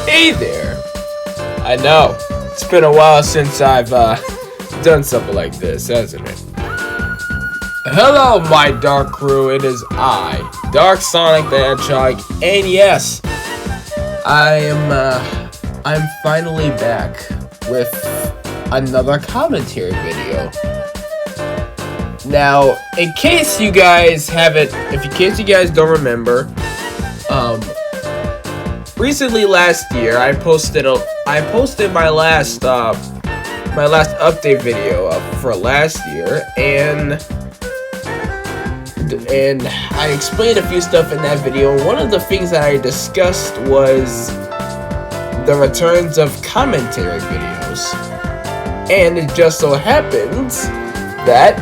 Hey there! I know, it's been a while since I've done something like this, hasn't it? Hello, my Dark Crew, it is I, Dark Sonic the Hedgehog, and yes, I'm finally back with another commentary video. Now, in case you guys don't remember, recently last year I posted my last update video for last year, and I explained a few stuff in that video. One of the things that I discussed was the returns of commentary videos, and it just so happens that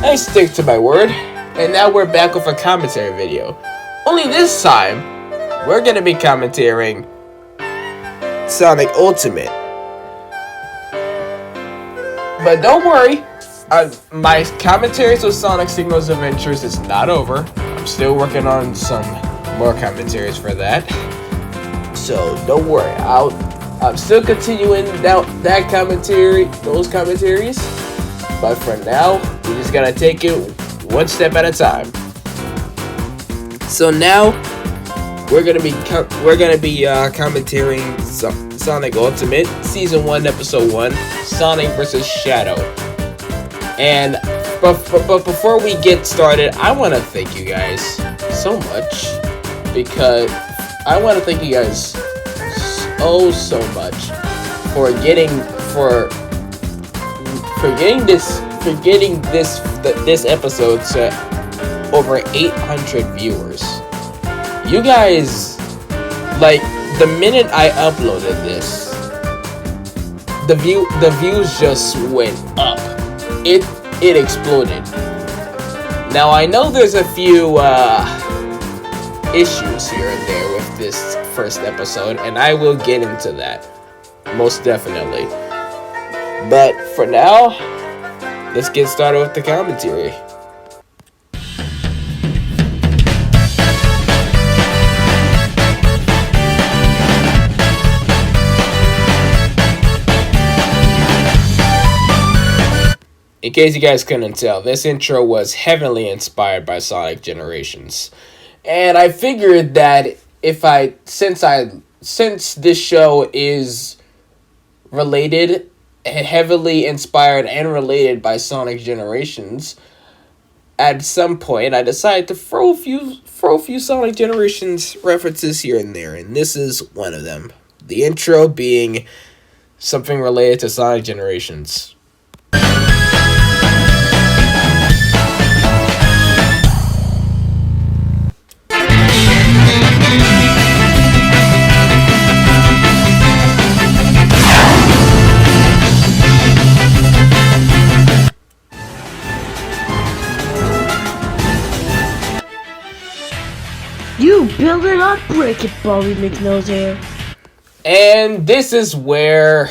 I stick to my word, and now we're back with a commentary video. Only this time, we're going to be commentating Sonic Ultimate. But don't worry, my commentaries with Sonic Signals Adventures is not over. I'm still working on some more commentaries for that. So don't worry, I'm still continuing those commentaries. But for now, we just gotta take it one step at a time. So now we're gonna be commentating Sonic Ultimate Season 1, Episode 1, Sonic vs. Shadow. And but before we get started, I want to thank you guys so much, because I want to thank you guys so much for getting this episode to over 800 viewers. You guys, like, the minute I uploaded this, the views just went up. It exploded. Now I know there's a few issues here and there with this first episode, and I will get into that most definitely. But for now, let's get started with the commentary. In case you guys couldn't tell, this intro was heavily inspired by Sonic Generations. And I figured that since this show is related, heavily inspired and related by Sonic Generations, at some point I decided to throw a few Sonic Generations references here and there, and this is one of them. The intro being something related to Sonic Generations. You build it up, break it, Bobby McNose. And this is where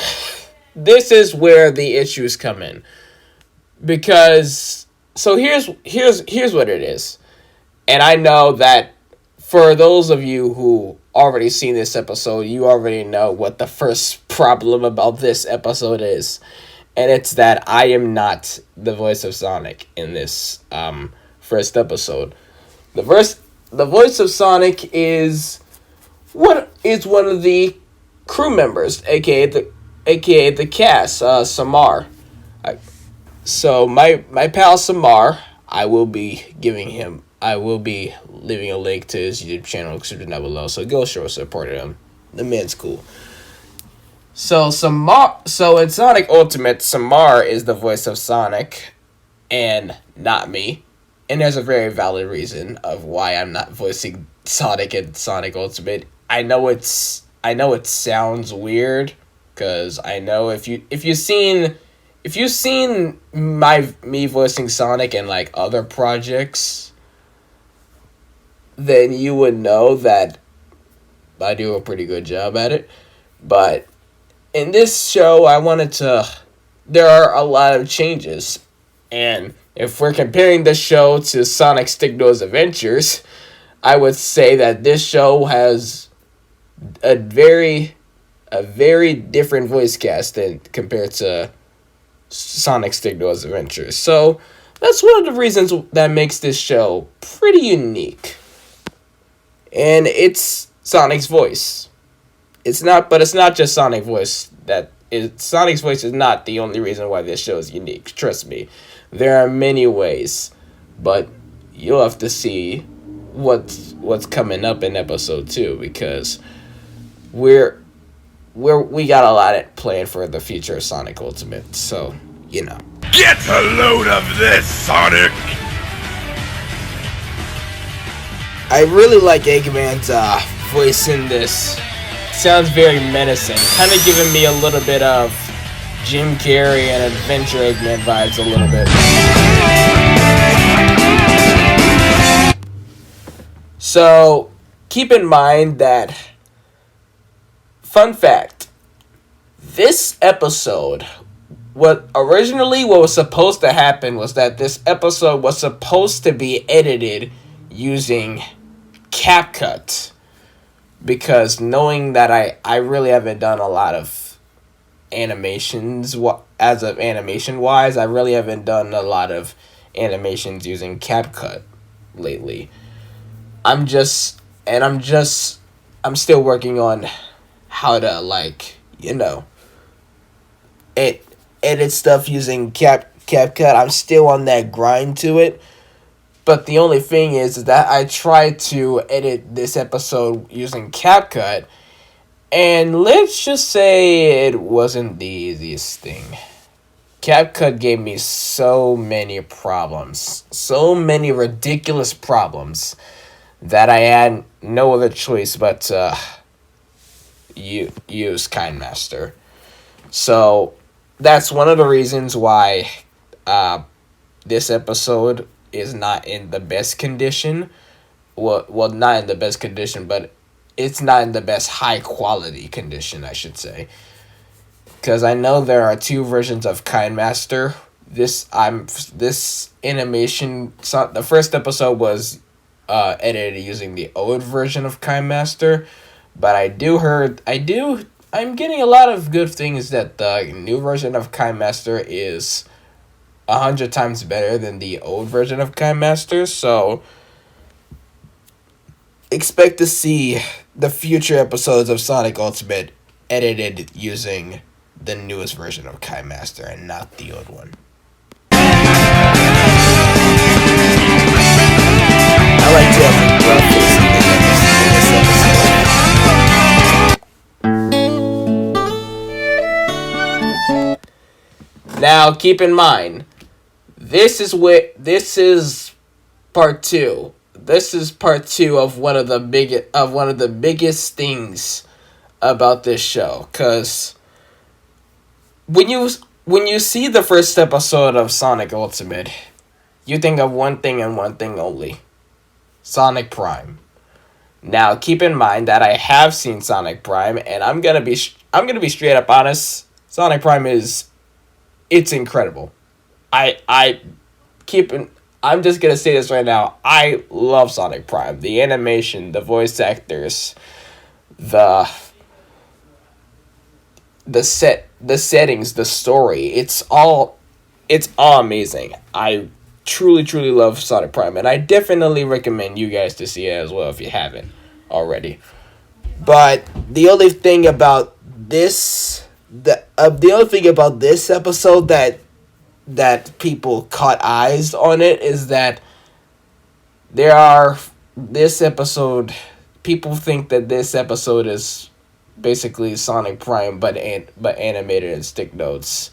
the issues come in, because so here's what it is, and I know that for those of you who already seen this episode, you already know what the first problem about this episode is, and it's that I am not the voice of Sonic in this first episode. The voice of Sonic is one of the crew members, aka the cast, Samar. So my pal Samar, I will be leaving a link to his YouTube channel down below. So go show support him. The man's cool. So in Sonic Ultimate, Samar is the voice of Sonic, and not me. And there's a very valid reason of why I'm not voicing Sonic in Sonic Ultimate. I know it sounds weird, because I know if you've seen me voicing Sonic in like other projects, then you would know that I do a pretty good job at it. But in this show, there are a lot of changes, and if we're comparing the show to Sonic Signals Adventures, I would say that this show has a very a very different voice cast than compared to Sonic Stigno's Adventures. So that's one of the reasons that makes this show pretty unique. And it's Sonic's voice. It's not just Sonic's voice Sonic's voice is not the only reason why this show is unique. Trust me, there are many ways, but you'll have to see what's coming up in episode 2 because we got a lot planned for the future of Sonic Ultimate. So Get a load of this, Sonic! I really like Eggman's voice in this. Sounds very menacing, kind of giving me a little bit of Jim Carrey and Adventure Eggman vibes a little bit. So, keep in mind that, fun fact, this episode, what was supposed to happen was that this episode was supposed to be edited using CapCut. Because knowing that I really haven't done a lot of animations, as of animation wise, I really haven't done a lot of animations using CapCut lately. I'm still working on how to edit stuff using CapCut. I'm still on that grind to it. But the only thing is that I tried to edit this episode using CapCut, and let's just say it wasn't the easiest thing. CapCut gave me so many problems, so many ridiculous problems, that I had no other choice but to use KineMaster. So that's one of the reasons why this episode is not in the best condition. Well, not in the best condition, but it's not in the best high quality condition, I should say. Because I know there are 2 versions of KineMaster. This animation, the first episode was edited using the old version of KineMaster, but I'm getting a lot of good things that the new version of KineMaster is 100 times better than the old version of KineMaster, so expect to see the future episodes of Sonic Ultimate edited using the newest version of KineMaster and not the old one. I like to have a rough in this episode. Now, keep in mind, this is part 2. This is part 2 of one of the biggest things about this show, cuz when you see the first episode of Sonic Ultimate, you think of one thing and one thing only: Sonic Prime. Now, keep in mind that I have seen Sonic Prime, and I'm gonna be straight up honest. Sonic Prime it's incredible. I'm just gonna say this right now. I love Sonic Prime. The animation, the voice actors, the settings, the story. It's all amazing. I truly love Sonic Prime, and I definitely recommend you guys to see it as well if you haven't already. But the only thing about this episode that people caught eyes on it is that people think that this episode is basically Sonic Prime but animated in stick notes.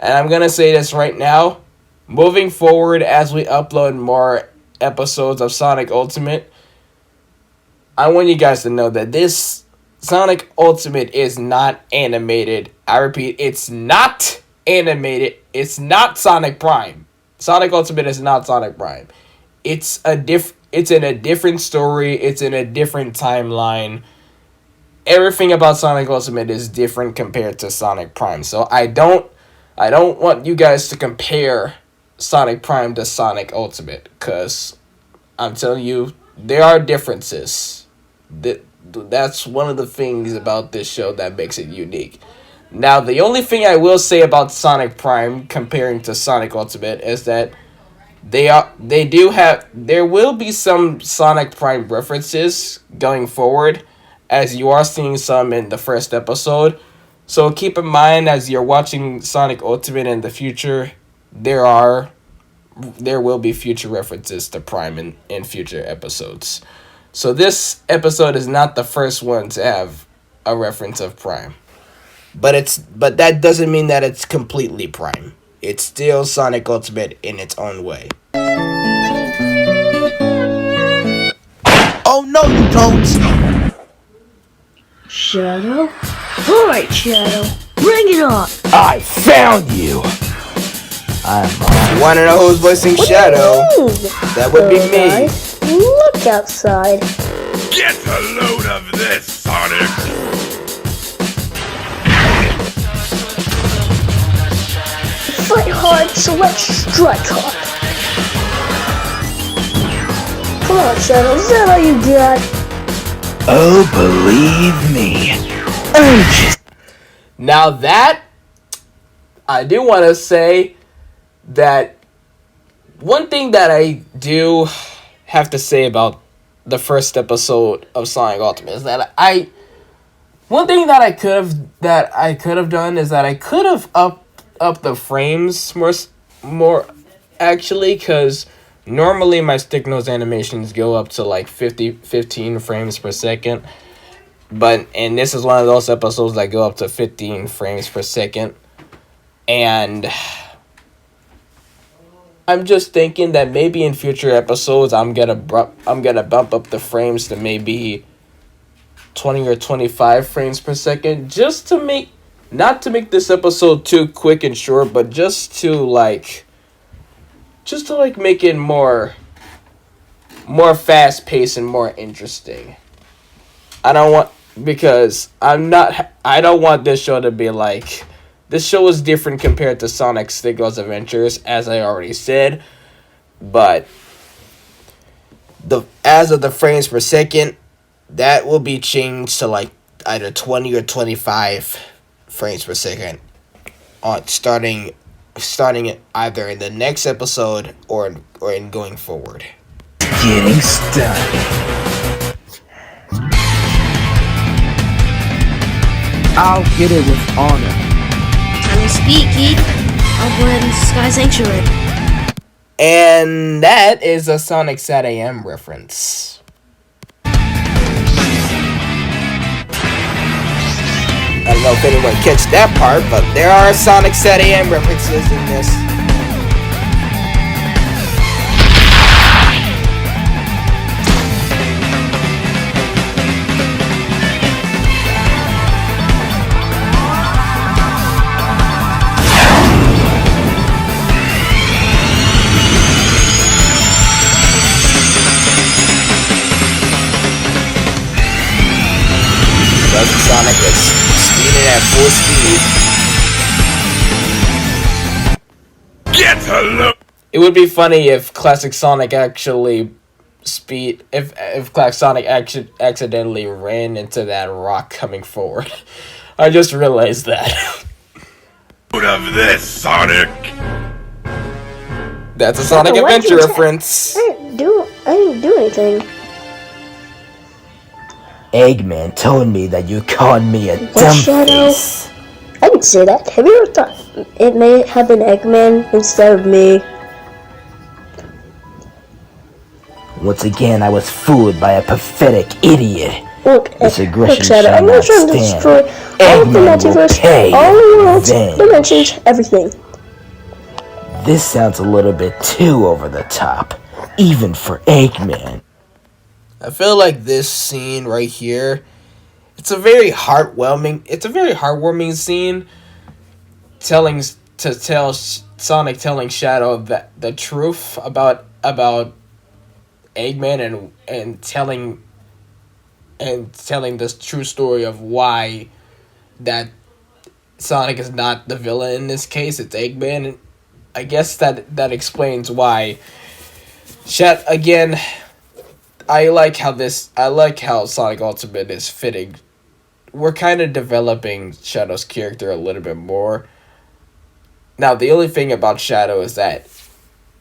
And I'm gonna say this right now: moving forward, as we upload more episodes of Sonic Ultimate, I want you guys to know that this Sonic Ultimate is not animated. I repeat, it's not animated. It's not Sonic Prime. Sonic Ultimate is not Sonic Prime. It's in a different story. It's in a different timeline. Everything about Sonic Ultimate is different compared to Sonic Prime. So I don't want you guys to compare Sonic Prime to Sonic Ultimate, because I'm telling you, there are differences. That's one of the things about this show that makes it unique. Now, the only thing I will say about Sonic Prime comparing to Sonic Ultimate is that there will be some Sonic Prime references going forward, as you are seeing some in the first episode. So keep in mind as you're watching Sonic Ultimate in the future, there will be future references to Prime in future episodes. So this episode is not the first one to have a reference of Prime. But that doesn't mean that it's completely Prime. It's still Sonic Ultimate in its own way. Oh no, you don't! Shadow? Alright, Shadow. Bring it on! I found you! You wanna know who's voicing Shadow? That would be me. Look outside. Get a load of this, Sonic! Fight hard, so let's strike hard. Come on, Shadow, is that all you got? Oh, believe me. I'm just... Now that, I do want to say that one thing that I do have to say about the first episode of Sonic Ultimate is that one thing that I could have done is that I could have up the frames more actually, because normally my stick nose animations go up to like 15 frames per second, and this is one of those episodes that go up to 15 frames per second, and I'm just thinking that maybe in future episodes I'm gonna bump up the frames to maybe 20 or 25 frames per second, just to make not to make this episode too quick and short, but just to make it more fast paced and more interesting. I don't want this show to be like, this show is different compared to Sonic Stickles Adventures, as I already said, but as of the frames per second, that will be changed to like either 20 or 25 frames per second starting it either in the next episode or in going forward. Getting started. I'll get it with honor. Time to speak, kid. I'll go ahead and Sky Sanctuary. And that is a Sonic Sat AM reference. I don't know if anyone catch that part, but there are Sonic Sat AM references in this. Sonic is speeding at full speed. Get a load! It would be funny if Classic Sonic actually if Classic Sonic accidentally ran into that rock coming forward. I just realized that. Load of this, Sonic! That's a Sonic Adventure reference. I didn't do anything. Eggman told me that you called me a dumb Shadow? face. I didn't say that. Have you ever thought it may have been Eggman instead of me? Once again, I was fooled by a pathetic idiot. Look, This aggression Shadow, shall I'm not not trying to stand. destroy all of the Eggman will multiverse, pay all the worlds, revenge. dimensions, everything. This sounds a little bit too over the top, even for Eggman. I feel like this scene right here, it's a very heartwarming scene, Sonic telling Shadow that the truth about Eggman and telling this true story of why that Sonic is not the villain in this case, it's Eggman. And I guess that explains why I like how Sonic Ultimate is fitting. We're kind of developing Shadow's character a little bit more. Now, the only thing about Shadow is that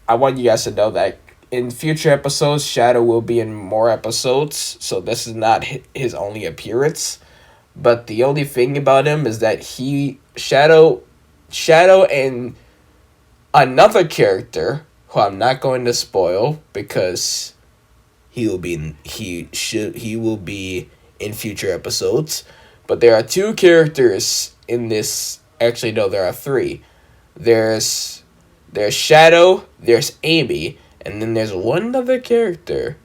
I want you guys to know that in future episodes, Shadow will be in more episodes, so this is not his only appearance. But the only thing about him is that Shadow and another character who I'm not going to spoil because he will be in future episodes. But there are two characters in this. Actually, no, there are three. There's Shadow, there's Amy, and then there's one other character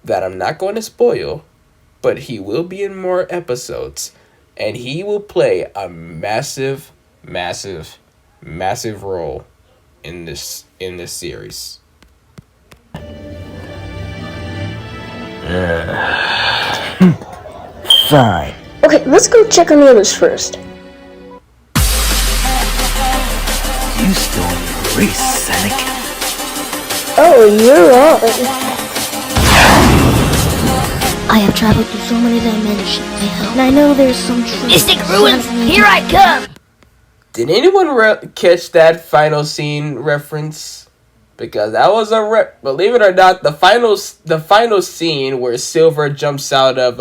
that I'm not going to spoil, but he will be in more episodes, and he will play a massive, massive, massive role in this series. Fine. Okay, let's go check on the others first. You still in your race, Sonic. Oh, you're on. I have traveled through so many dimensions, and I know there's some truth. Mystic Ruins, here I come! Did anyone catch that final scene reference? Because that was believe it or not, the final scene where Silver jumps out of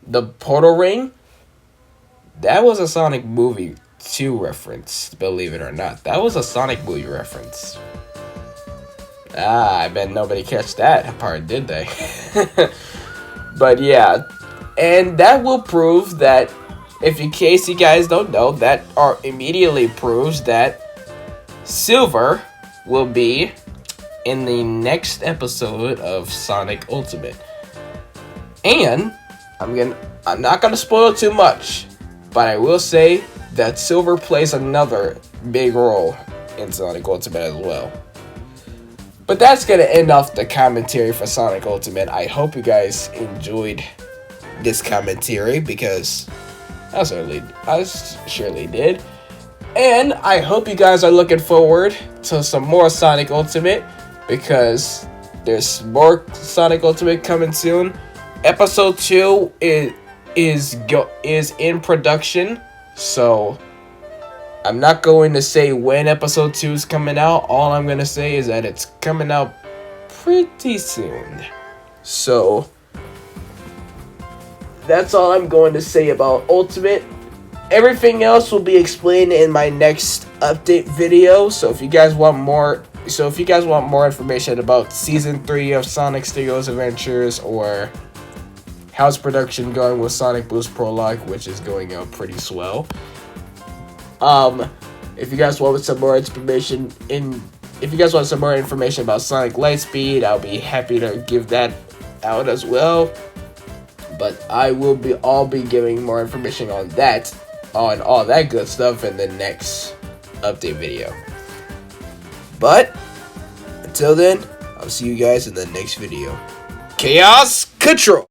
the portal ring, that was a Sonic movie 2 reference, believe it or not. That was a Sonic movie reference. I bet nobody catch that part, did they? But yeah, and that will prove that, in case you guys don't know, that immediately proves that Silver will be in the next episode of Sonic Ultimate. And I'm not gonna spoil too much, but I will say that Silver plays another big role in Sonic Ultimate as well. But that's gonna end off the commentary for Sonic Ultimate. I hope you guys enjoyed this commentary because I surely did. And I hope you guys are looking forward to some more Sonic Ultimate because there's more Sonic Ultimate coming soon. Episode 2 is in production, so I'm not going to say when episode 2 is coming out. All I'm going to say is that it's coming out pretty soon. So that's all I'm going to say about Ultimate. Everything else will be explained in my next update video. So if you guys want more information about season 3 of Sonic Studios Adventures, or how's production going with Sonic Boost Prologue, which is going out pretty swell. If you guys want some more information about Sonic Lightspeed, I'll be happy to give that out as well. But I will be giving more information on all that good stuff in the next update video. But until then, I'll see you guys in the next video. Chaos Control!